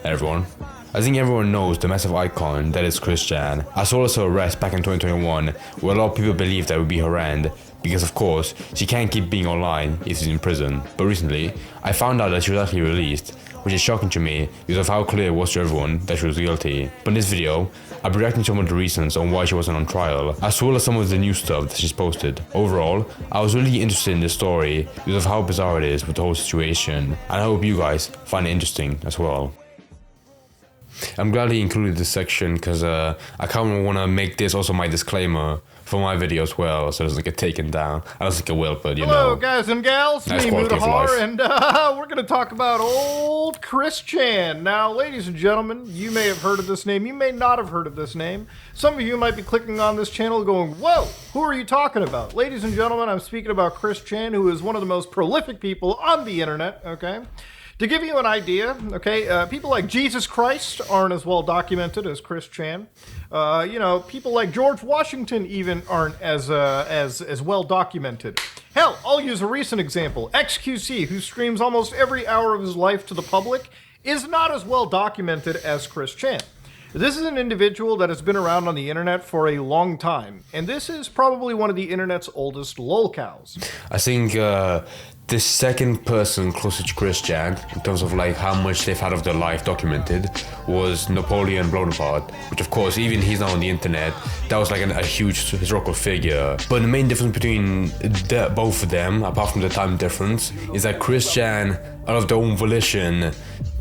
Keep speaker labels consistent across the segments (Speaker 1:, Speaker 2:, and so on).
Speaker 1: everyone. I think everyone knows the massive icon that is Kris Jan. I saw her arrest back in 2021, where a lot of people believed that would be her end, because of course, she can't keep being online if she's in prison. But recently, I found out that she was actually released, which is shocking to me because of how clear it was to everyone that she was guilty. But in this video, I'll be reacting to some of the reasons on why she wasn't on trial, as well as some of the new stuff that she's posted. Overall, I was really interested in this story because of how bizarre it is with the whole situation, and I hope you guys find it interesting as well. I'm glad he included this section because I kind of want to make this also my disclaimer for my video as well, so it doesn't get taken down. I don't think it will, but you know.
Speaker 2: Hello, guys and gals.
Speaker 1: Nice
Speaker 2: Me,
Speaker 1: quality of life.
Speaker 2: Mutahar, and we're going to talk about old Kris Jan. Now, ladies and gentlemen, you may have heard of this name. You may not have heard of this name. Some of you might be clicking on this channel going, whoa, who are you talking about? Ladies and gentlemen, I'm speaking about Kris Jan, who is one of the most prolific people on the internet, okay? To give you an idea, okay, people like Jesus Christ aren't as well documented as Kris Jan. You know, people like George Washington even aren't as well documented. Hell, I'll use a recent example. XQC, who streams almost every hour of his life to the public, is not as well documented as Kris Jan. This is an individual that has been around on the internet for a long time, and this is probably one of the internet's oldest lolcows.
Speaker 1: I think the second person closest to Kris Jan, in terms of like how much they've had of their life documented, was Napoleon Bonaparte, which of course, even he's not on the internet, that was like a huge historical figure. But the main difference between both of them, apart from the time difference, is that Kris Jan, out of their own volition,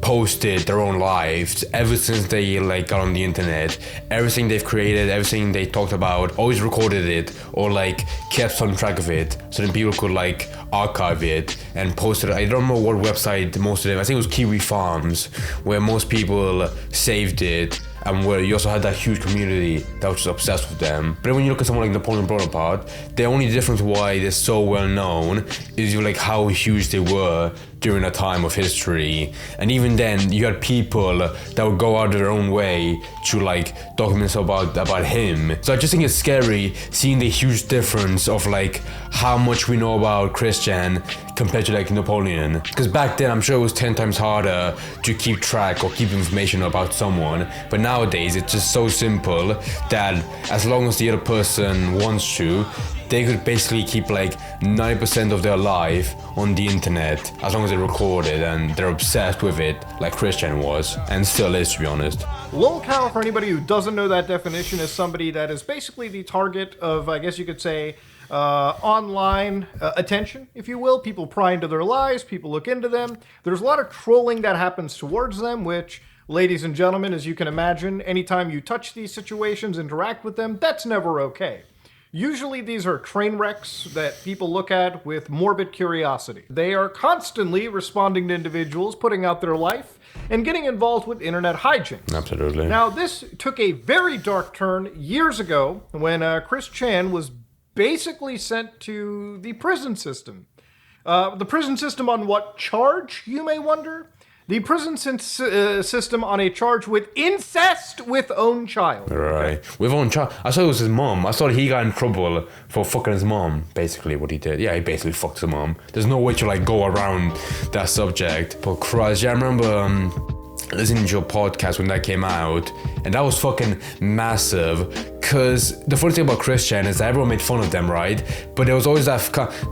Speaker 1: posted their own lives ever since they like got on the internet. Everything they've created, everything they talked about, always recorded it or like kept some track of it, so then people could like archive it and post it. I don't know what website most of them, I think it was Kiwi Farms, where most people saved it, and where you also had that huge community that was just obsessed with them. But when you look at someone like Napoleon Bonaparte, the only difference why they're so well known is like how huge they were during a time of history. And even then, you had people that would go out of their own way to like document stuff about him. So I just think it's scary seeing the huge difference of like how much we know about Kris Jan compared to like Napoleon. Because back then, I'm sure it was 10 times harder to keep track or keep information about someone. But nowadays, it's just so simple that as long as the other person wants to, they could basically keep like 90% of their life on the internet as long as they record it and they're obsessed with it like Kris Jan was, and still is, to be honest.
Speaker 2: Lolcow, for anybody who doesn't know that definition, is somebody that is basically the target of, I guess you could say, online attention, if you will. People pry into their lives, people look into them. There's a lot of trolling that happens towards them, which, ladies and gentlemen, as you can imagine, anytime you touch these situations, interact with them, that's never okay. Usually these are train wrecks that people look at with morbid curiosity. They are constantly responding to individuals putting out their life and getting involved with internet hijinks.
Speaker 1: Absolutely.
Speaker 2: Now, this took a very dark turn years ago when Kris Jan was basically sent to the prison system. The prison system on what charge, you may wonder? The prison system on a charge with incest with own child.
Speaker 1: Right. With own child. I thought it was his mom. I thought he got in trouble for fucking his mom, basically what he did. Yeah, he basically fucked his mom. There's no way to like go around that subject. But Christ, yeah, I remember listening to your podcast when that came out, and that was fucking massive. Cause the funny thing about Kris Jan is that everyone made fun of them, right? But there was always that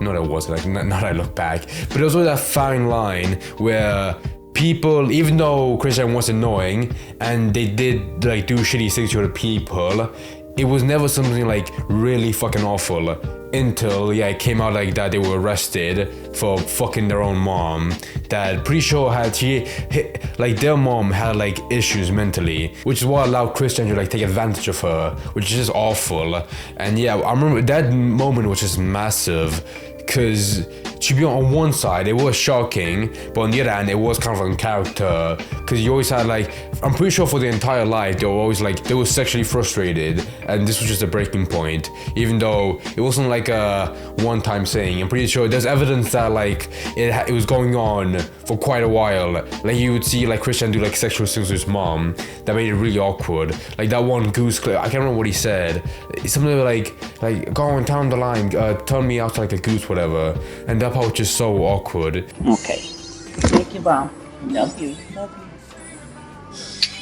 Speaker 1: no, there wasn't. Like, now that I look back, but there was always that fine line where people, even though Kris Jan was annoying and they did like do shitty things to other people, it was never something like really fucking awful until it came out like that they were arrested for fucking their own mom, that pretty sure their mom had like issues mentally, which is what allowed Kris Jan to like take advantage of her, which is just awful. And yeah, I remember that moment was just massive, because to be on one side it was shocking, but on the other hand it was kind of on character, because you always had like, I'm pretty sure for the entire life they were always like, they were sexually frustrated, and this was just a breaking point, even though it wasn't like a one-time thing. I'm pretty sure there's evidence that like it was going on for quite a while. Like you would see like Kris Jan do like sexual things with his mom that made it really awkward. Like that one goose clip, I can't remember what he said. It's something like go on down the line, turn me out like a goose, whatever. And that part was just so awkward.
Speaker 3: Okay. Thank you, Mom. Love you. Love you.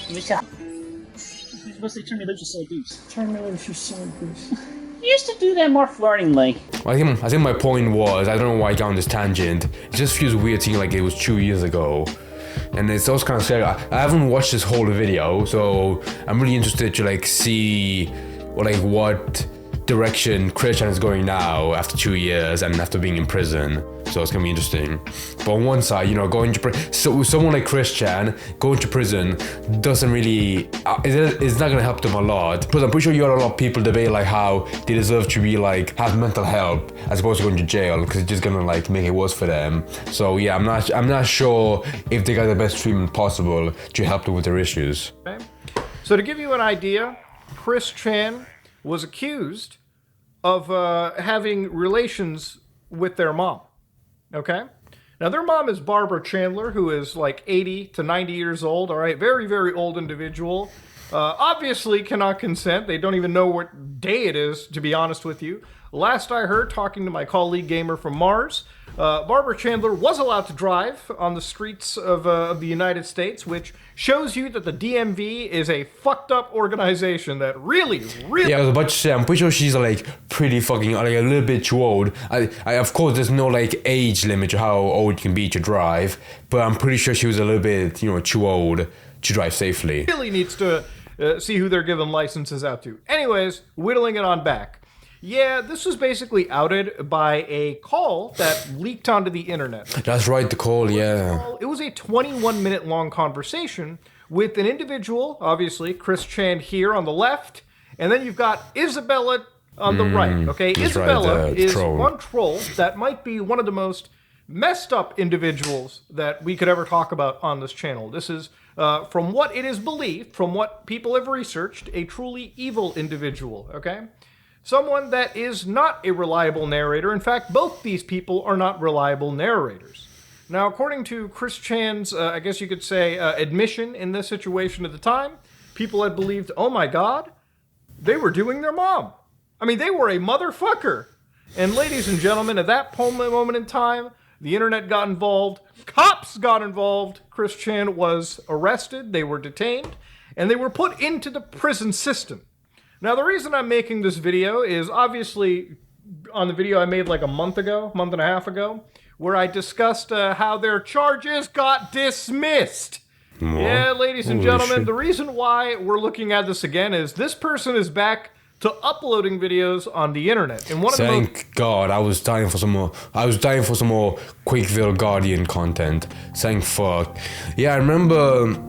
Speaker 3: You're supposed to turn me loose, you silly goose. Turn me loose, you silly goose. You used to do that more flirtingly.
Speaker 1: I think my point was, I don't know why I got on this tangent. It just feels weird seeing like it was 2 years ago. And it's also kind of scary. I haven't watched this whole video, so I'm really interested to like see what direction Christian is going now after 2 years and after being in prison. So it's gonna be interesting. But on one side, going to prison, so someone like Christian going to prison doesn't really, it's not gonna help them a lot. Because I'm pretty sure you had a lot of people debate like how they deserve to be like have mental help as opposed to going to jail, because it's just gonna like make it worse for them. So yeah, I'm not sure if they got the best treatment possible to help them with their issues.
Speaker 2: Okay. So to give you an idea, Chris Chan was accused of having relations with their mom. Okay? Now, their mom is Barbara Chandler, who is like 80 to 90 years old, all right? Very, very old individual. Obviously cannot consent. They don't even know what day it is, to be honest with you. Last I heard, talking to my colleague Gamer from Mars, Barbara Chandler was allowed to drive on the streets of the United States, which shows you that the DMV is a fucked up organization that really...
Speaker 1: Yeah, I was about to say, I'm pretty sure she's like pretty fucking, like a little bit too old. I of course, there's no like age limit to how old you can be to drive, but I'm pretty sure she was a little bit, too old to drive safely.
Speaker 2: Really needs to see who they're giving licenses out to. Anyways, whittling it on back. Yeah, this was basically outed by a call that leaked onto the internet.
Speaker 1: That's right, the call, yeah.
Speaker 2: It was a 21-minute long conversation with an individual, obviously, Chris Chan here on the left, and then you've got Isabella on the right, okay? Isabella
Speaker 1: right,
Speaker 2: is
Speaker 1: troll.
Speaker 2: one troll that might be one of the most messed up individuals that we could ever talk about on this channel. This is, from what it is believed, from what people have researched, a truly evil individual, okay? Someone that is not a reliable narrator. In fact, both these people are not reliable narrators. Now, according to Chris Chan's, I guess you could say, admission in this situation at the time, people had believed, oh my god, they were doing their mom. I mean, they were a motherfucker. And ladies and gentlemen, at that moment in time, the internet got involved, cops got involved, Chris Chan was arrested, they were detained, and they were put into the prison system. Now, the reason I'm making this video is obviously on the video I made like a month and a half ago, where I discussed how their charges got dismissed. What? Yeah, ladies and gentlemen, the reason why we're looking at this again is this person is back to uploading videos on the internet. And
Speaker 1: Thank God, I was dying for some more. I was dying for some more Quakeville Guardian content. Thank fuck. Yeah, I remember.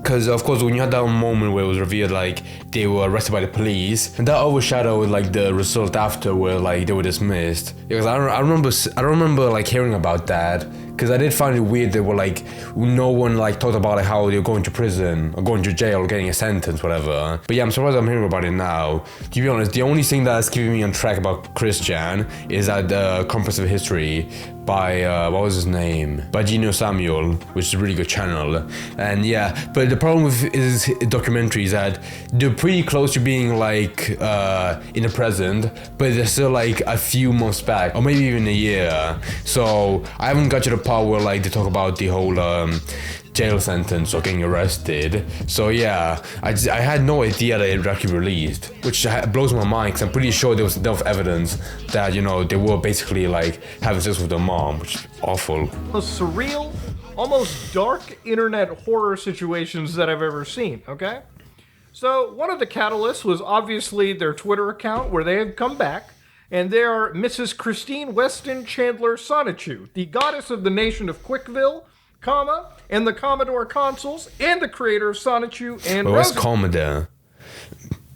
Speaker 1: Because, of course, when you had that moment where it was revealed, like, they were arrested by the police, and that overshadowed, like, the result after where, like, they were dismissed. Because I don't remember, like, hearing about that. Because I did find it weird that were, like, no one, like, talked about, like, how they're going to prison, or going to jail, or getting a sentence, whatever. But yeah, I'm surprised I'm hearing about it now. To be honest, the only thing that's keeping me on track about Christian is that Comprehensive History by, what was his name? By Gino Samuel, which is a really good channel. And yeah, but the problem with his documentary is that they're pretty close to being like in the present, but they're still like a few months back, or maybe even a year. So I haven't got to the part where like they talk about the whole jail sentence or getting arrested. So yeah, I had no idea that it was actually released, which blows my mind because I'm pretty sure there was enough evidence that, they were basically like having sex with their mom, which is awful.
Speaker 2: Most surreal, almost dark internet horror situations that I've ever seen, okay? So one of the catalysts was obviously their Twitter account where they have come back, and they are Mrs. Christine Weston Chandler Sonichu, the goddess of the nation of Quickville, and the Commodore consoles, and the creator of Sonichu and
Speaker 1: what's comma there?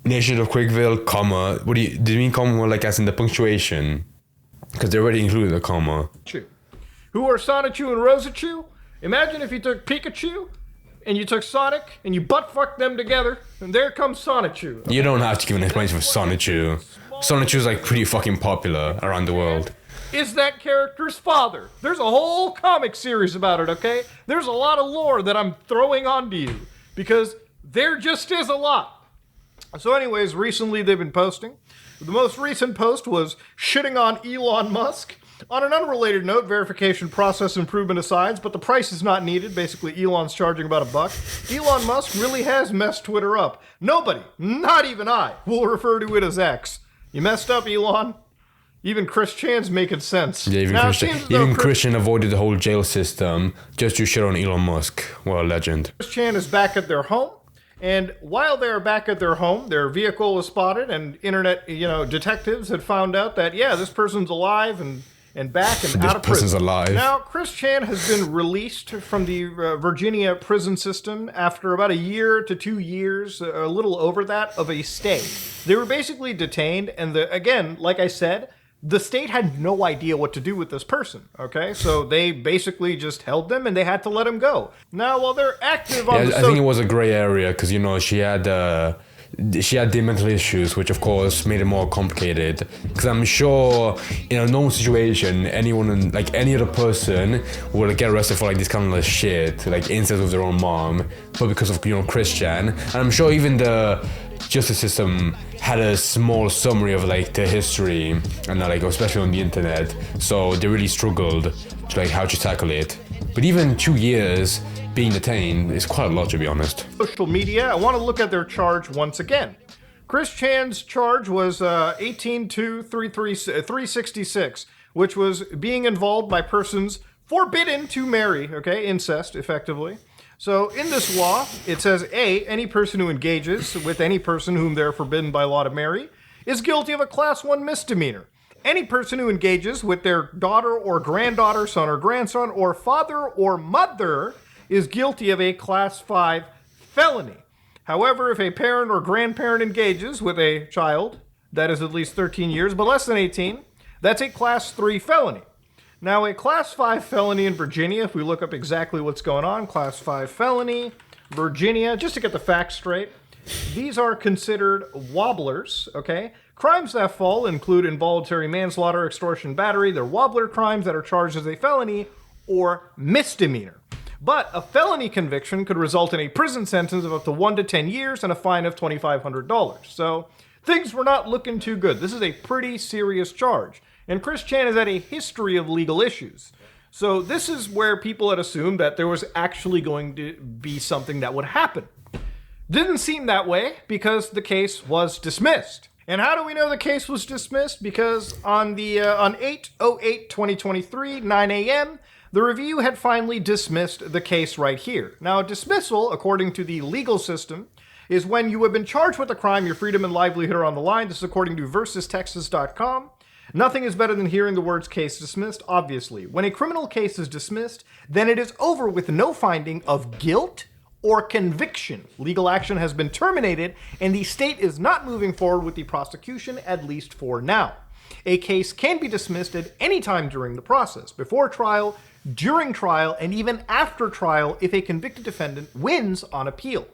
Speaker 1: Nation of Quickville, comma. What do you mean comma more like as in the punctuation? Because they already included the comma.
Speaker 2: Who are Sonichu and Rosachu? Imagine if you took Pikachu and you took Sonic and you butt fucked them together, and there comes Sonichu.
Speaker 1: You don't have to give an explanation for Sonichu. Sonichu's like pretty fucking popular around the world.
Speaker 2: Is that character's father. There's a whole comic series about it, okay? There's a lot of lore that I'm throwing onto you because there just is a lot. So anyways, recently they've been posting. The most recent post was shitting on Elon Musk On an unrelated note, verification process improvement aside, but the price is not needed. Basically, Elon's charging about $1. Elon Musk really has messed Twitter up. Nobody, not even I, will refer to it as X. You messed up, Elon. Even Chris Chan's making sense.
Speaker 1: Yeah, Christian avoided the whole jail system just to shit on Elon Musk. What a legend.
Speaker 2: Chris Chan is back at their home. And while they are back at their home, their vehicle was spotted, and internet, detectives had found out that, this person's alive and back and out of prison. This person's alive. Now, Chris Chan has been released from the Virginia prison system after about 1 year to 2 years, a little over that, of a stay. They were basically detained, and again, like I said, the state had no idea what to do with this person, okay? So they basically just held them, and they had to let him go. Now, while they're active on
Speaker 1: I think it was a gray area, because, she had the mental issues, which, of course, made it more complicated. Because I'm sure, in a normal situation, anyone, any other person would get arrested for, this kind of shit, incest with their own mom, but because of, Chris Chan. And I'm sure even the justice system had a small summary of the history and especially on the internet, so they really struggled to how to tackle it. But even 2 years being detained is quite a lot, to be honest.
Speaker 2: Social media, I want to look at their charge once again. Chris Chan's charge was 18-2-366, which was being involved by persons forbidden to marry, okay, incest, effectively. So in this law, it says, A, any person who engages with any person whom they're forbidden by law to marry is guilty of a Class 1 misdemeanor. Any person who engages with their daughter or granddaughter, son or grandson, or father or mother is guilty of a Class 5 felony. However, if a parent or grandparent engages with a child that is at least 13 years but less than 18, that's a Class 3 felony. Now, a Class 5 felony in Virginia, if we look up exactly what's going on, Class 5 felony, Virginia, just to get the facts straight, these are considered wobblers, okay? Crimes that fall include involuntary manslaughter, extortion, battery. They're wobbler crimes that are charged as a felony or misdemeanor. But a felony conviction could result in a prison sentence of up to 1 to 10 years and a fine of $2,500. So things were not looking too good. This is a pretty serious charge. And Chris Chan has had a history of legal issues. So this is where people had assumed that there was actually going to be something that would happen. Didn't seem that way because the case was dismissed. And how do we know the case was dismissed? Because on 8/08/2023, 9 a.m., the review had finally dismissed the case right here. Now, dismissal, according to the legal system, is when you have been charged with a crime, your freedom and livelihood are on the line. This is according to VersusTexas.com. Nothing is better than hearing the words case dismissed, obviously. When a criminal case is dismissed, then it is over with no finding of guilt or conviction. Legal action has been terminated, and the state is not moving forward with the prosecution, at least for now. A case can be dismissed at any time during the process, before trial, during trial, and even after trial if a convicted defendant wins on appeal.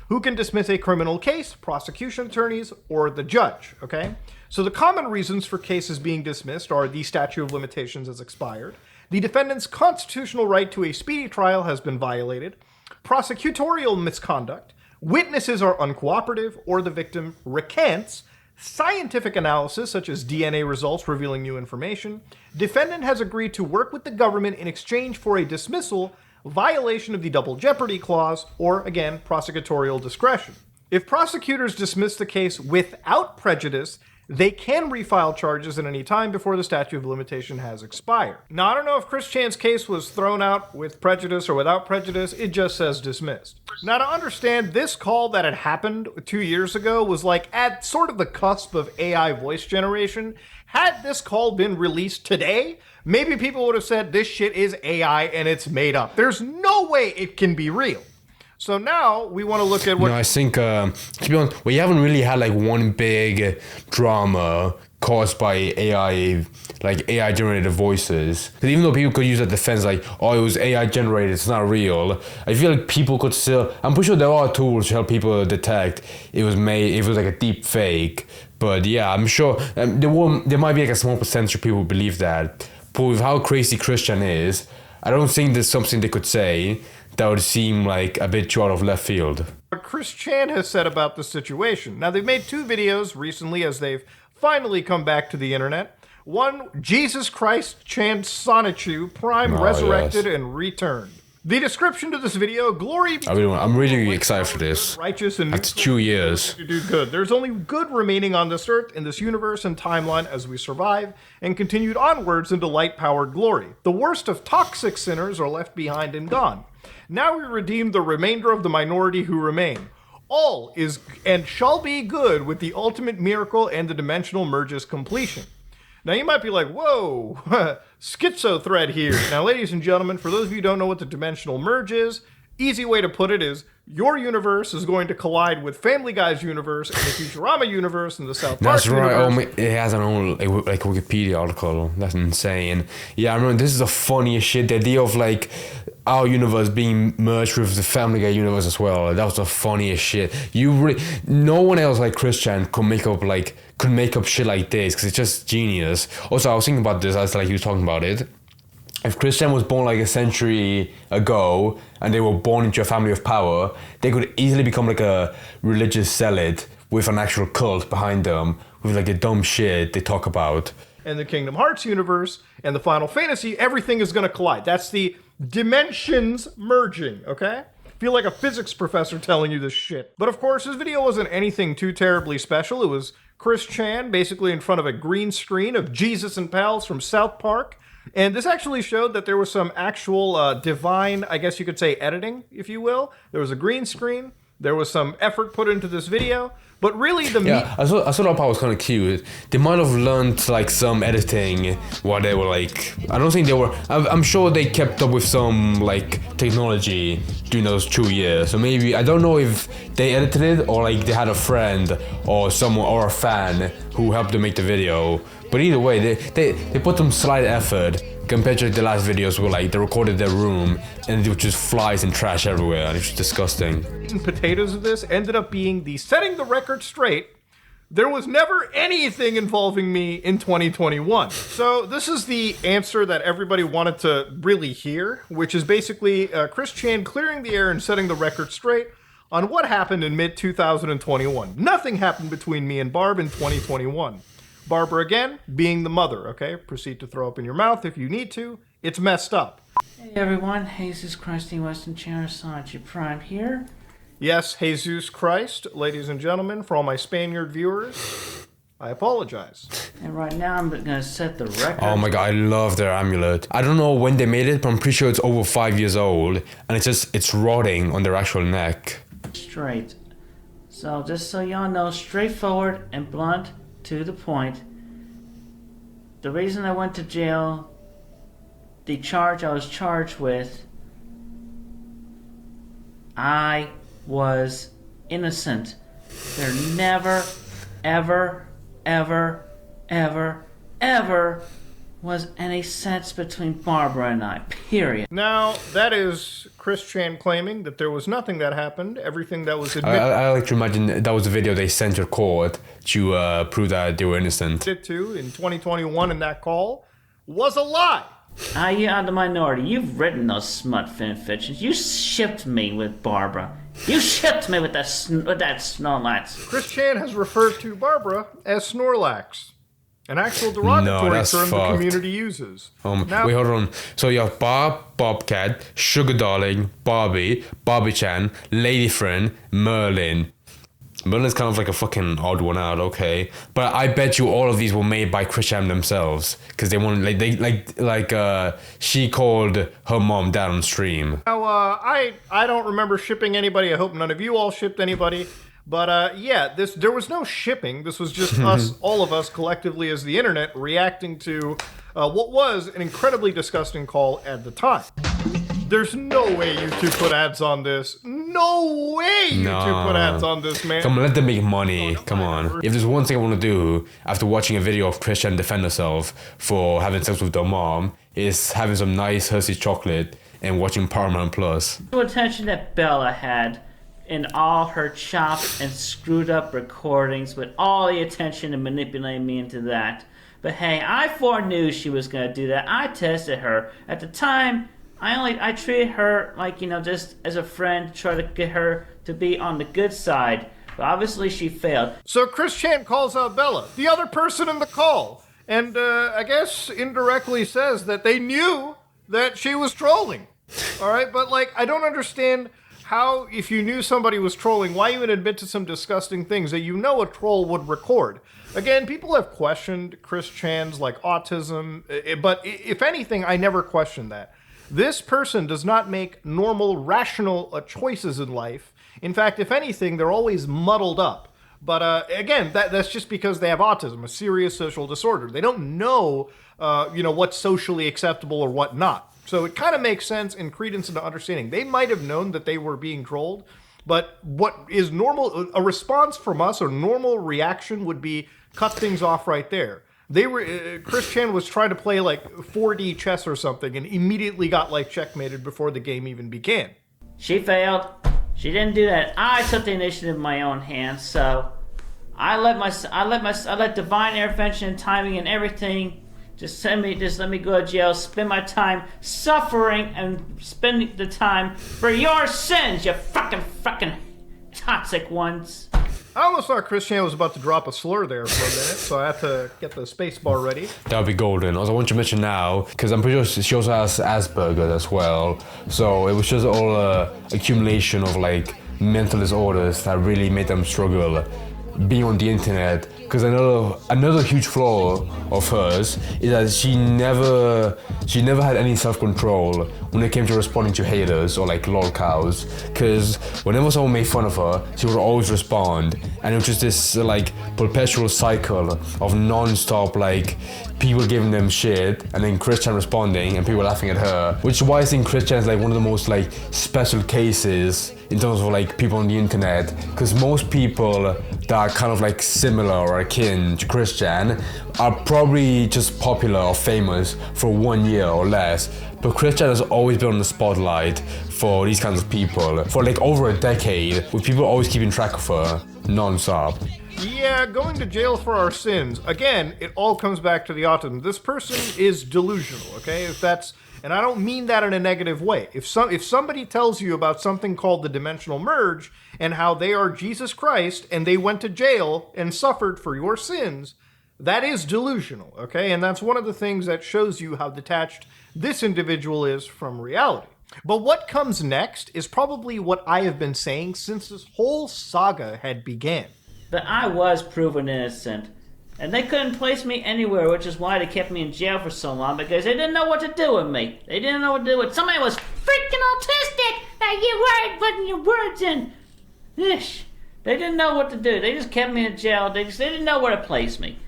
Speaker 2: Who can dismiss a criminal case? Prosecution attorneys or the judge, okay? So the common reasons for cases being dismissed are the statute of limitations has expired, the defendant's constitutional right to a speedy trial has been violated, prosecutorial misconduct, witnesses are uncooperative, or the victim recants, scientific analysis such as DNA results revealing new information, defendant has agreed to work with the government in exchange for a dismissal, violation of the double jeopardy clause, or again, prosecutorial discretion. If prosecutors dismiss the case without prejudice, they can refile charges at any time before the statute of limitation has expired. Now, I don't know if Chris Chan's case was thrown out with prejudice or without prejudice. It just says dismissed. Now, to understand, this call that had happened 2 years ago was at sort of the cusp of AI voice generation. Had this call been released today, maybe people would have said this shit is AI and it's made up. There's no way it can be real. So now we want to look at what...
Speaker 1: I think, to be honest, we haven't really had one big drama caused by AI, AI generated voices. Because even though people could use that defense, it was AI generated, it's not real. I feel like people could still... I'm pretty sure there are tools to help people detect it was a deep fake. But yeah, I'm sure there might be a small percentage of people who believe that. But with how crazy Chris Chan is, I don't think there's something they could say that would seem a bit too out of left field.
Speaker 2: What Chris Chan has said about the situation. Now, they've made 2 videos recently as they've finally come back to the internet. One, Jesus Christ Chan Sonichu, Prime,
Speaker 1: Oh,
Speaker 2: resurrected
Speaker 1: yes.
Speaker 2: and returned. The description to this video, glory be
Speaker 1: I'm really excited for this.
Speaker 2: righteous and
Speaker 1: After 2 years.
Speaker 2: to do good. There's only good remaining on this earth, in this universe and timeline as we survive, and continued onwards into light-powered glory. The worst of toxic sinners are left behind and gone. Now we redeem the remainder of the minority who remain. All is and shall be good with the ultimate miracle and the dimensional merge's completion. Now you might be like, whoa, schizo thread here. Now, ladies and gentlemen, for those of you who don't know what the dimensional merge is, easy way to put it is your universe is going to collide with Family Guy's universe and the Futurama universe and the South Park
Speaker 1: That's right.
Speaker 2: universe.
Speaker 1: It has an own like Wikipedia article. That's insane. Yeah, I remember this is the funniest shit. The idea of like our universe being merged with the Family Guy universe as well. That was the funniest shit. No one else like Chris Chan could make up shit like this because it's just genius. Also, I was thinking about this as like you were talking about it. If Chris Chan was born like a century ago and they were born into a family of power, they could easily become like a religious zealot with an actual cult behind them with like the dumb shit they talk about.
Speaker 2: And the Kingdom Hearts universe and the Final Fantasy, everything is going to collide. That's the dimensions merging, okay? Feel like a physics professor telling you this shit. But of course, this video wasn't anything too terribly special. It was Chris Chan basically in front of a green screen of Jesus and pals from South Park. And this actually showed that there was some actual divine, I guess you could say, editing, if you will. There was a green screen. There was some effort put into this video. But really, the
Speaker 1: Yeah, I saw that part was kind of cute. They might have learned like some editing while they were like, I don't think they were, I'm sure they kept up with some like technology during those 2 years. So maybe, I don't know if they edited it or like they had a friend or someone or a fan who helped them make the video. But either way, they put some slight effort compared to the last videos where like they recorded their room and there was just flies and trash everywhere and it's just disgusting.
Speaker 2: and potatoes of this ended up being the setting the record straight. There was never anything involving me in 2021. So this is the answer that everybody wanted to really hear, which is basically Chris Chan clearing the air and setting the record straight on what happened in mid-2021. Nothing happened between me and Barb in 2021. Barbara, again, being the mother, okay? Proceed to throw up in your mouth if you need to. It's messed up.
Speaker 3: Hey everyone, Jesus Christ in Western Channel Sonichu Prime here.
Speaker 2: Yes, Jesus Christ, ladies and gentlemen, for all my Spaniard viewers, I apologize.
Speaker 3: And right now I'm gonna set the record.
Speaker 1: Oh my god, I love their amulet. I don't know when they made it, but I'm pretty sure it's over 5 years old. And it's rotting on their actual neck.
Speaker 3: Straight. So just so y'all know, straightforward and blunt to the point. The reason I went to jail, the charge I was charged with, I was innocent. There never, ever, ever, ever, ever was any sense between Barbara and I, period.
Speaker 2: Now, that is Chris Chan claiming that there was nothing that happened. Everything that was admitted
Speaker 1: I like to imagine that was the video they sent to court to prove that they were innocent.
Speaker 2: to in 2021 in that call was a lie.
Speaker 3: You're on the minority. You've written those smut fan fictions. You shipped me with Barbara. You shipped me with that Snorlax.
Speaker 2: Chris Chan has referred to Barbara as Snorlax, an actual derogatory
Speaker 1: that's
Speaker 2: term the
Speaker 1: fucked.
Speaker 2: community uses. Now,
Speaker 1: Wait, hold on. So you have Bob, Bobcat, Sugar Darling, Barbie, Barbie Chan, Lady Friend, Merlin. Merlin's kind of like a fucking odd one out, okay. But I bet you all of these were made by Chris Chan themselves because they wanted she called her mom dad on stream.
Speaker 2: Now, I don't remember shipping anybody. I hope none of you all shipped anybody. But yeah, there was no shipping. This was just us, all of us collectively as the internet, reacting to what was an incredibly disgusting call at the time. There's no way you two put ads on this. No way you two put ads on this, man.
Speaker 1: Come on, let them make money. Come on. If there's one thing I want to do after watching a video of Chris Chan defend herself for having sex with their mom, is having some nice Hershey's chocolate and watching Paramount Plus.
Speaker 3: The attention that Bella had in all her chopped and screwed up recordings with all the attention and manipulating me into that. But hey, I foreknew she was going to do that. I tested her. At the time, I treated her like, just as a friend, try to get her to be on the good side. But obviously she failed.
Speaker 2: So Chris Chan calls out Bella, the other person in the call, and I guess indirectly says that they knew that she was trolling. All right, but like, I don't understand how, if you knew somebody was trolling, why you would admit to some disgusting things that you know a troll would record. Again, people have questioned Chris Chan's like autism, but if anything, I never questioned that. This person does not make normal, rational choices in life. In fact, if anything, they're always muddled up. But again, that's just because they have autism, a serious social disorder. They don't know, what's socially acceptable or what not. So it kind of makes sense and credence into understanding. They might have known that they were being trolled, but what is normal, a response from us or normal reaction would be cut things off right there. They were Chris Chan was trying to play like 4D chess or something and immediately got like checkmated before the game even began.
Speaker 3: She failed. She didn't do that. I took the initiative in my own hands, so I let divine intervention and timing and everything just let me go to jail, spend my time suffering and spending the time for your sins, you fucking toxic ones.
Speaker 2: I almost thought Chris Chan was about to drop a slur there for a minute, so I had to get the space bar ready.
Speaker 1: That would be golden. Also, I want to mention now, because I'm pretty sure she also has Asperger's as well. So it was just all accumulation of like mental disorders that really made them struggle being on the internet. Because another huge flaw of hers is that she never had any self-control when it came to responding to haters or like lol cows. Because whenever someone made fun of her, she would always respond, and it was just this like perpetual cycle of non-stop like people giving them shit and then Chris Chan responding and people laughing at her. Which is why I think Chris Chan is like one of the most like special cases in terms of like people on the internet, because most people that are kind of like similar or akin to Chris Chan are probably just popular or famous for 1 year or less. But Chris Chan has always been on the spotlight for these kinds of people for like over a decade, with people always keeping track of her non-stop.
Speaker 2: Yeah, going to jail for our sins. Again, it all comes back to the autism. This person is delusional, okay? And I don't mean that in a negative way. If somebody tells you about something called the dimensional merge and how they are Jesus Christ and they went to jail and suffered for your sins, that is delusional, okay? And that's one of the things that shows you how detached this individual is from reality. But what comes next is probably what I have been saying since this whole saga had began.
Speaker 3: But I was proven innocent. And they couldn't place me anywhere, which is why they kept me in jail for so long, because they didn't know what to do with me. They didn't know what to do with somebody was freaking autistic that you weren't putting your words in. Ish. They didn't know what to do. They just kept me in jail. They didn't know where to place me.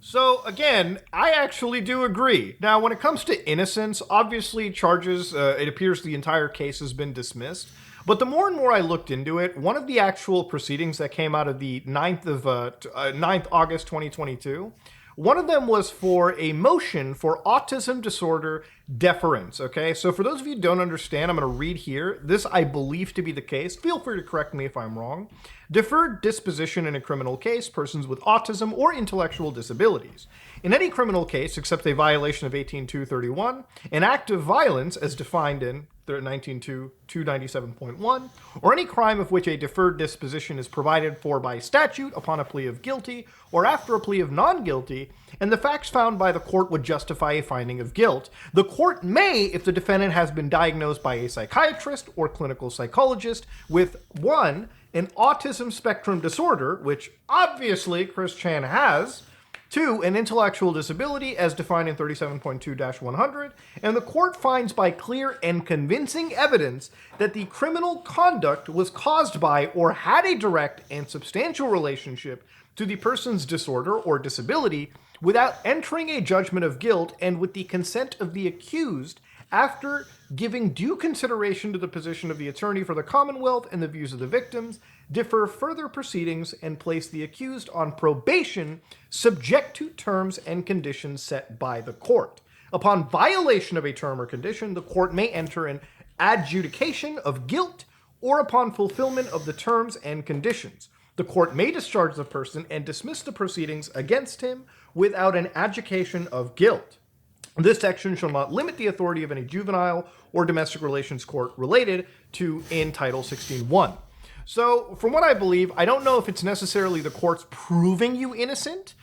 Speaker 2: So again, I actually do agree. Now, when it comes to innocence, obviously charges, it appears the entire case has been dismissed. But the more and more I looked into it, one of the actual proceedings that came out of the 9th August 2022, one of them was for a motion for autism disorder deference, okay? So for those of you who don't understand, I'm going to read here. This I believe to be the case. Feel free to correct me if I'm wrong. Deferred disposition in a criminal case, persons with autism or intellectual disabilities. In any criminal case, except a violation of 18.231, an act of violence as defined in 19.297.1, or any crime of which a deferred disposition is provided for by statute upon a plea of guilty or after a plea of non-guilty, and the facts found by the court would justify a finding of guilt, the court may, if the defendant has been diagnosed by a psychiatrist or clinical psychologist with 1, an autism spectrum disorder, which obviously Chris Chan has, 2, an intellectual disability as defined in 37.2-100, and the court finds by clear and convincing evidence that the criminal conduct was caused by or had a direct and substantial relationship to the person's disorder or disability without entering a judgment of guilt and with the consent of the accused after giving due consideration to the position of the attorney for the Commonwealth and the views of the victims, defer further proceedings and place the accused on probation subject to terms and conditions set by the court. Upon violation of a term or condition, the court may enter an adjudication of guilt or upon fulfillment of the terms and conditions. The court may discharge the person and dismiss the proceedings against him without an adjudication of guilt. This section shall not limit the authority of any juvenile or domestic relations court related to in Title 16.1. So, from what I believe, I don't know if it's necessarily the courts proving you innocent.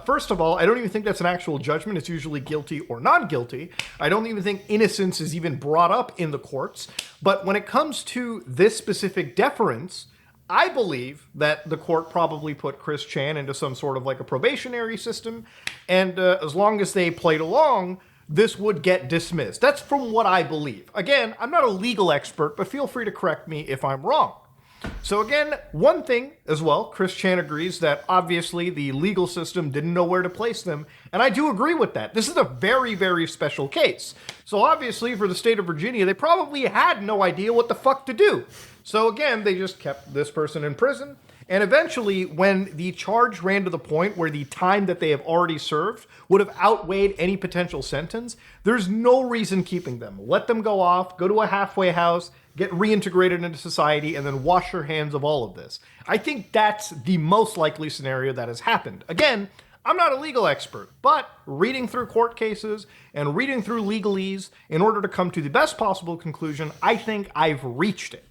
Speaker 2: First of all, I don't even think that's an actual judgment. It's usually guilty or not guilty. I don't even think innocence is even brought up in the courts. But when it comes to this specific deference, I believe that the court probably put Chris Chan into some sort of like a probationary system. And as long as they played along, this would get dismissed. That's from what I believe. Again, I'm not a legal expert, but feel free to correct me if I'm wrong. So again, one thing as well, Chris Chan agrees that obviously the legal system didn't know where to place them, and I do agree with that. This is a very, very special case. So obviously for the state of Virginia, they probably had no idea what the fuck to do. So again, they just kept this person in prison, and eventually when the charge ran to the point where the time that they have already served would have outweighed any potential sentence, there's no reason keeping them. Let them go off, go to a halfway house, get reintegrated into society, and then wash your hands of all of this. I think that's the most likely scenario that has happened. Again, I'm not a legal expert, but reading through court cases and reading through legalese in order to come to the best possible conclusion, I think I've reached it.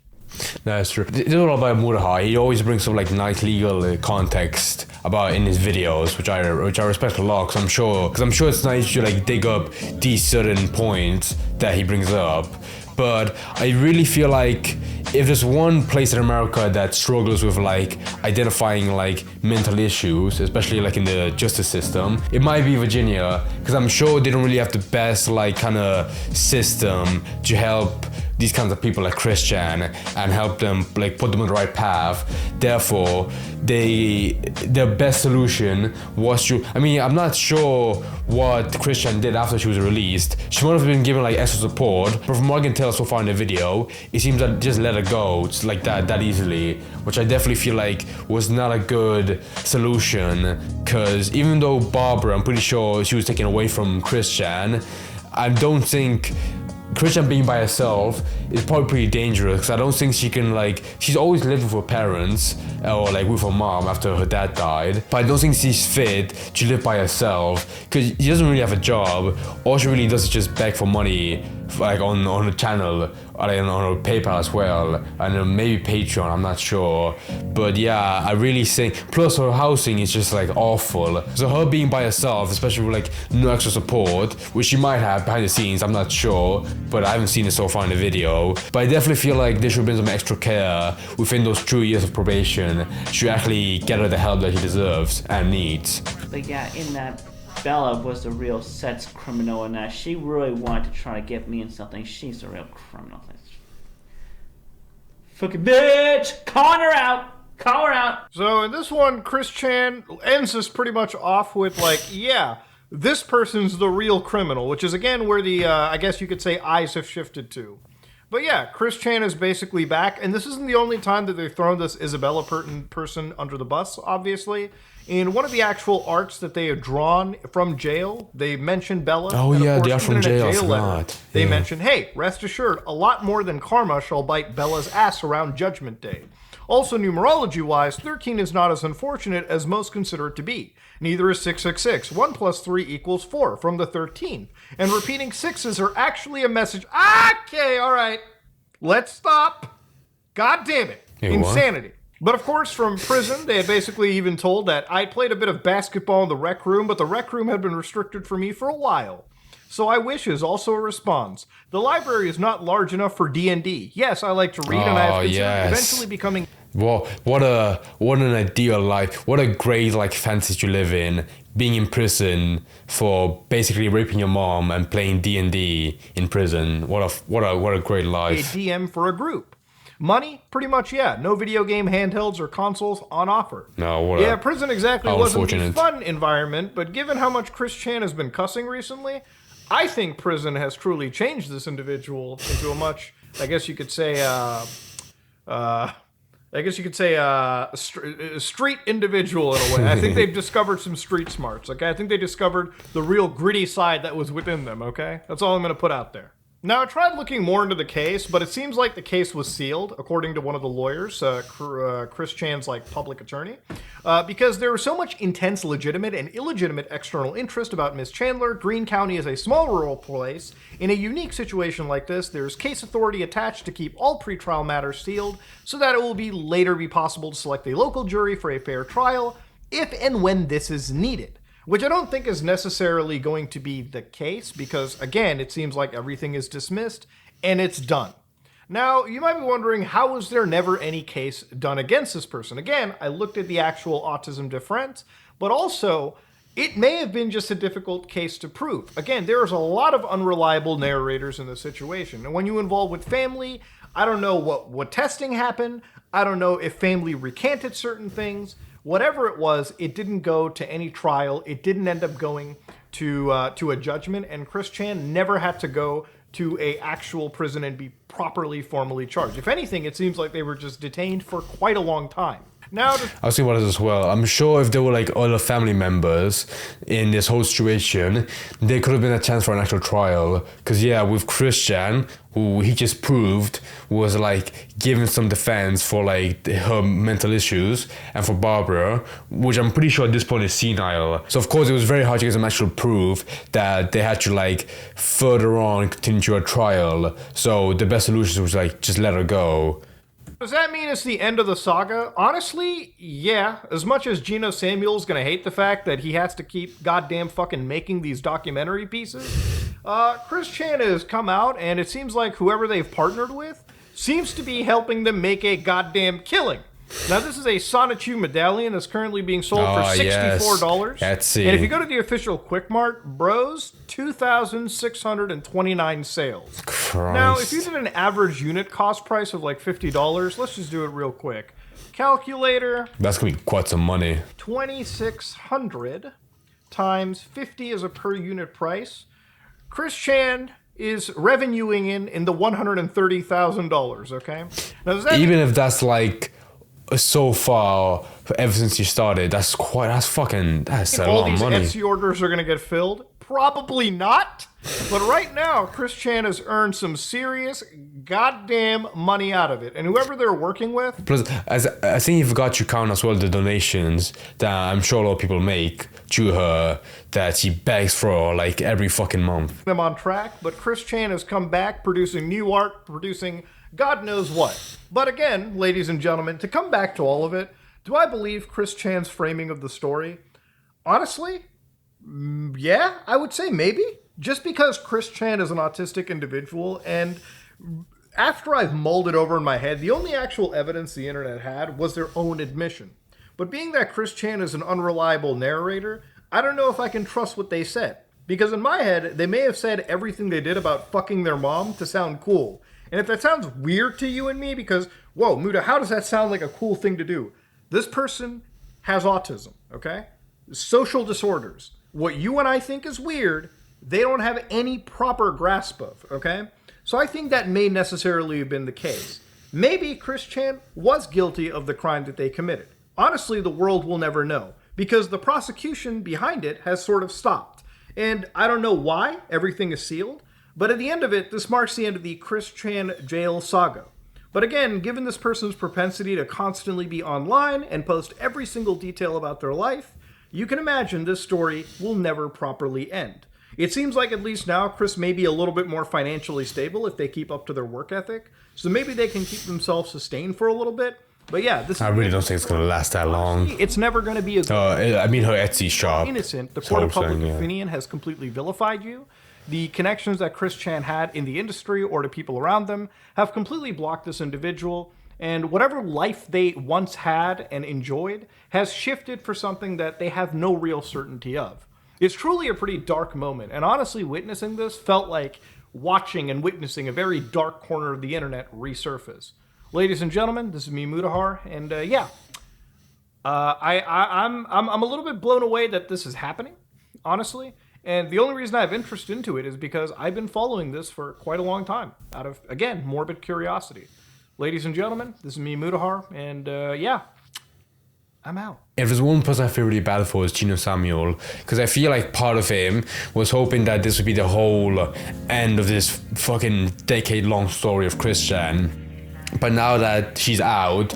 Speaker 1: That's true. This is all about Murha. He always brings some like nice legal context about in his videos, which I respect a lot. Because I'm sure it's nice to like dig up these certain points that he brings up. But I really feel like if there's one place in America that struggles with like identifying like mental issues, especially like in the justice system, it might be Virginia, because I'm sure they don't really have the best like kind of system to help these kinds of people like Chris Chan and help them like put them on the right path. Therefore, their best solution was to, I mean, I'm not sure what Chris Chan did after she was released. She might have been given like extra support, but from what I can tell so far in the video, it seems that just let her go just like that easily, which I definitely feel like was not a good solution, because even though Barbara, I'm pretty sure she was taken away from Chris Chan, I don't think Chris Chan being by herself is probably pretty dangerous, because I don't think she can like, she's always lived with her parents or like with her mom after her dad died, but I don't think she's fit to live by herself, because she doesn't really have a job. All she really does is just beg for money like on the channel, or like on her PayPal as well, and maybe Patreon, I'm not sure. But yeah, I really think, plus her housing is just like awful. So her being by herself, especially with like no extra support, which she might have behind the scenes, I'm not sure, but I haven't seen it so far in the video. But I definitely feel like there should have been some extra care within those 2 years of probation to actually get her the help that she deserves and needs.
Speaker 3: But yeah, in that, Bella was the real sex criminal in that. She really wanted to try to get me in something. She's the real criminal. Fucking bitch! Calling her out! Call her out!
Speaker 2: So in this one, Chris Chan ends this pretty much off with like, yeah, this person's the real criminal, which is again where the, I guess you could say, eyes have shifted to. But yeah, Chris Chan is basically back, and this isn't the only time that they've thrown this Isabella person under the bus, obviously. In one of the actual arts that they have drawn from jail, they mention Bella.
Speaker 1: Oh
Speaker 2: and
Speaker 1: yeah,
Speaker 2: of
Speaker 1: they are
Speaker 2: course,
Speaker 1: from
Speaker 2: even in a
Speaker 1: jail.
Speaker 2: letter, they mention, hey, rest assured, a lot more than karma shall bite Bella's ass around Judgment Day. Also, numerology-wise, 13 is not as unfortunate as most consider it to be. Neither is 666. 1 plus 3 equals 4 from the 13. And repeating sixes are actually a message. Okay, all right. Let's stop. God damn it.
Speaker 1: Hey,
Speaker 2: insanity. But of course, from prison, they had basically even told that I played a bit of basketball in the rec room, but the rec room had been restricted for me for a while. So I wish is also a response. The library is not large enough for D&D. Yes, I like to read, and I have considered eventually becoming...
Speaker 1: Well, what an ideal life. What a great like fantasy to live in. Being in prison for basically raping your mom and playing D&D in prison. What a great life.
Speaker 2: A DM for a group. Money? Pretty much, yeah. No video game handhelds or consoles on offer.
Speaker 1: No,
Speaker 2: prison exactly wasn't a fun environment, but given how much Chris Chan has been cussing recently, I think prison has truly changed this individual into a much, I guess you could say, a street individual in a way. I think they've discovered some street smarts, okay? I think they discovered the real gritty side that was within them, okay? That's all I'm going to put out there. Now, I tried looking more into the case, but it seems like the case was sealed, according to one of the lawyers, Chris Chan's public attorney, because there was so much intense legitimate and illegitimate external interest about Miss Chandler. Greene County is a small rural place. In a unique situation like this, there's case authority attached to keep all pretrial matters sealed, so that it will later be possible to select a local jury for a fair trial, if and when this is needed. Which I don't think is necessarily going to be the case because, again, it seems like everything is dismissed and it's done. Now, you might be wondering, how was there never any case done against this person? Again, I looked at the actual autism difference, but also, it may have been just a difficult case to prove. Again, there is a lot of unreliable narrators in this situation. And when you involve with family, I don't know what testing happened. I don't know if family recanted certain things. Whatever it was, it didn't go to any trial. It didn't end up going to a judgment, and Chris Chan never had to go to a actual prison and be properly formally charged. If anything, it seems like they were just detained for quite a long time. Now,
Speaker 1: I was thinking about this as well. I'm sure if there were other family members in this whole situation, there could have been a chance for an actual trial. Because with Christian, who he just proved was giving some defense for her mental issues, and for Barbara, which I'm pretty sure at this point is senile. So of course it was very hard to get some actual proof that they had to further on continue to a trial. So the best solution was just let her go.
Speaker 2: Does that mean it's the end of the saga? Honestly, yeah. As much as Geno Samuel's gonna hate the fact that he has to keep goddamn fucking making these documentary pieces, Chris Chan has come out, and it seems like whoever they've partnered with seems to be helping them make a goddamn killing. Now, this is a Sonichu medallion that's currently being sold for $64.
Speaker 1: Yes.
Speaker 2: And if you go to the official Quick Mart, bros, 2,629 sales.
Speaker 1: Christ.
Speaker 2: Now, if you did an average unit cost price of $50, let's just do it real quick. Calculator.
Speaker 1: That's going to be quite some money.
Speaker 2: 2,600 times 50 is a per unit price. Chris Chan is revenuing in the $130,000, okay? Now, does that
Speaker 1: even if that's so far ever since you started, that's a lot of money.
Speaker 2: All these Etsy orders are going to get filled? Probably not. But right now, Chris Chan has earned some serious goddamn money out of it. And whoever they're working with...
Speaker 1: Plus, I think you forgot to count as well the donations that I'm sure a lot of people make to her that she begs for every fucking month.
Speaker 2: ...them on track, but Chris Chan has come back producing new art, producing God knows what. But again, ladies and gentlemen, to come back to all of it, do I believe Chris Chan's framing of the story? Honestly, yeah, I would say maybe. Just because Chris Chan is an autistic individual, and after I've mulled it over in my head, the only actual evidence the internet had was their own admission. But being that Chris Chan is an unreliable narrator, I don't know if I can trust what they said. Because in my head, they may have said everything they did about fucking their mom to sound cool. And if that sounds weird to you and me, because, whoa, Muda, how does that sound like a cool thing to do? This person has autism, okay? Social disorders. What you and I think is weird, they don't have any proper grasp of, okay? So I think that may necessarily have been the case. Maybe Chris Chan was guilty of the crime that they committed. Honestly, the world will never know, because the prosecution behind it has sort of stopped. And I don't know why everything is sealed, but at the end of it, this marks the end of the Chris Chan jail saga. But again, given this person's propensity to constantly be online and post every single detail about their life, you can imagine this story will never properly end. It seems like at least now Chris may be a little bit more financially stable if they keep up to their work ethic, so maybe they can keep themselves sustained for a little bit. But yeah,
Speaker 1: I really don't think it's going to last that long.
Speaker 2: It's never going to be a good...
Speaker 1: I mean, her Etsy shop.
Speaker 2: Innocent. The court of public opinion has completely vilified you. The connections that Chris Chan had in the industry or to people around them have completely blocked this individual, and whatever life they once had and enjoyed has shifted for something that they have no real certainty of. It's truly a pretty dark moment, and honestly, witnessing this felt like watching and witnessing a very dark corner of the internet resurface. Ladies and gentlemen, this is me, Mudahar, and I'm a little bit blown away that this is happening, honestly. And the only reason I have interest into it is because I've been following this for quite a long time, out of, again, morbid curiosity. Ladies and gentlemen, this is me, Mudahar, and I'm out.
Speaker 1: If there's one person I feel really bad for, is Gino Samuel, because I feel like part of him was hoping that this would be the whole end of this fucking decade-long story of Christian. But now that she's out,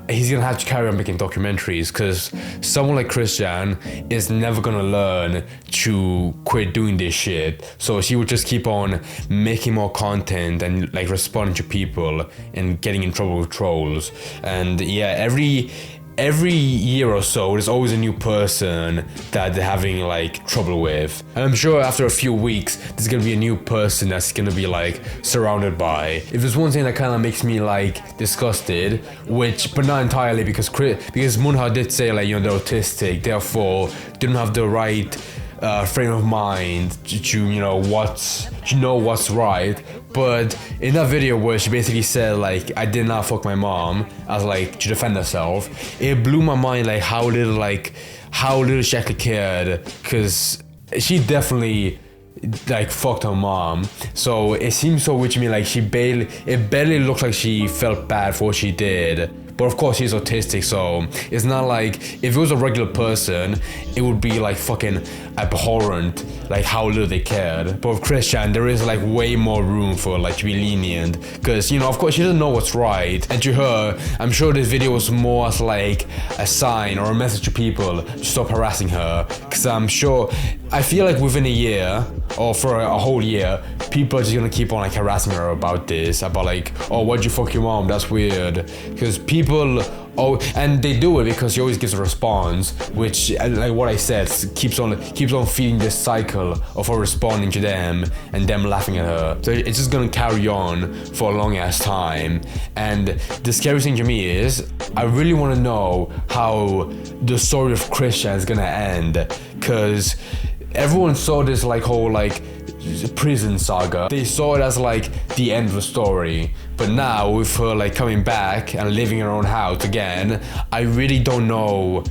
Speaker 1: he's gonna have to carry on making documentaries, because someone like Christian is never gonna learn to quit doing this shit. So she would just keep on making more content and like responding to people and getting in trouble with trolls. And yeah, every year or so, there's always a new person that they're having like trouble with. And I'm sure after a few weeks, there's gonna be a new person that's gonna be like surrounded by. If there's one thing that kind of makes me like disgusted, but not entirely, because Munha did say like, you know, they're autistic, therefore they don't have the right frame of mind to know what's right. But in that video where she basically said like, I did not fuck my mom, as like to defend herself, it blew my mind like how little she actually cared, because she definitely like fucked her mom. So it seems so weird to me, like it barely looked like she felt bad for what she did. But of course she's autistic, so it's not like, if it was a regular person, it would be like fucking abhorrent, like how little they cared. But with Christian, there is like way more room for like to be lenient, because, you know, of course she doesn't know what's right. And to her, I'm sure this video was more as like a sign or a message to people to stop harassing her. Because I feel like within a year, or for a whole year, people are just gonna keep on like harassing her about this, about like, oh, why'd you fuck your mom, that's weird. Because people, and they do it because she always gives a response, which, like what I said, keeps on feeding this cycle of her responding to them and them laughing at her. So it's just gonna carry on for a long ass time. And the scary thing to me is, I really want to know how the story of Christian is gonna end, because everyone saw this like whole like prison saga. They saw it as like the end of the story. But now with her like coming back and living in her own house again, I really don't know.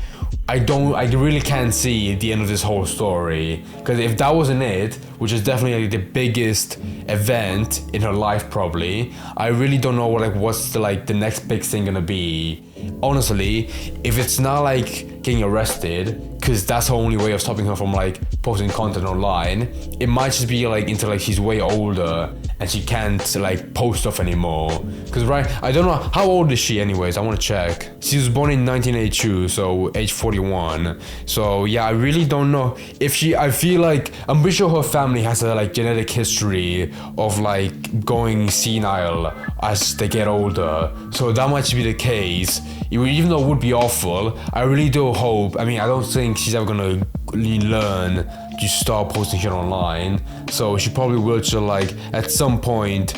Speaker 1: I really can't see the end of this whole story, because if that wasn't it, which is definitely like the biggest event in her life probably, I really don't know what's the next big thing gonna be. Honestly, if it's not like getting arrested, because that's her only way of stopping her from like posting content online, it might just be like into like she's way older and she can't like post stuff anymore. Because I don't know, how old is she anyways? I want to check. She was born in 1982, so age 41. So yeah, I really don't know if I feel like, I'm pretty sure her family has a like genetic history of like going senile as they get older. So that might be the case. Even though it would be awful, I really do hope, I don't think she's ever gonna learn to start posting shit online. So she probably will just like, at some point,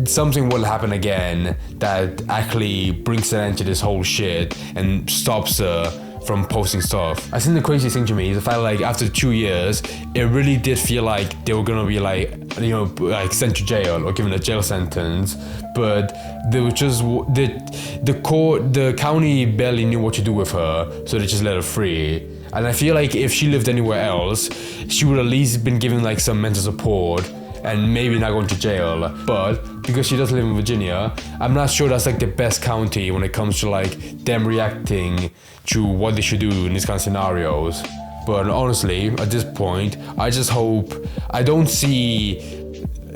Speaker 1: something will happen again that actually brings an end to this whole shit and stops her from posting stuff. I think the craziest thing to me is the fact like after 2 years, it really did feel like they were gonna be like, you know, like sent to jail or given a jail sentence, but they were just, the county barely knew what to do with her, so they just let her free. And I feel like if she lived anywhere else, she would at least been given like some mental support and maybe not going to jail. But because she does live in Virginia, I'm not sure that's like the best county when it comes to like them reacting to what they should do in these kind of scenarios. But honestly, at this point, I just hope, I don't see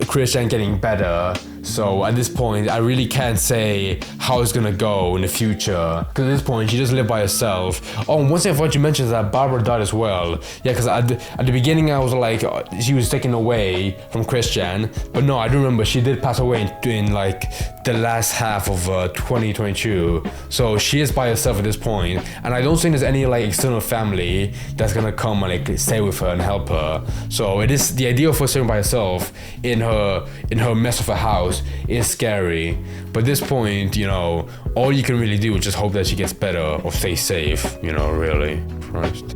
Speaker 1: Christian getting better. So at this point, I really can't say how it's gonna go in the future. Because at this point, she just lived by herself. Oh, and one thing I forgot to mention is that Barbara died as well. Yeah, because at the beginning, I was like, she was taken away from Christian. But no, I do remember she did pass away in like the last half of 2022. So she is by herself at this point. And I don't think there's any like external family that's gonna come and like stay with her and help her. So it is, the idea of her staying by herself in her mess of a house is scary. But at this point, you know, all you can really do is just hope that she gets better or stay safe, you know, really. Christ.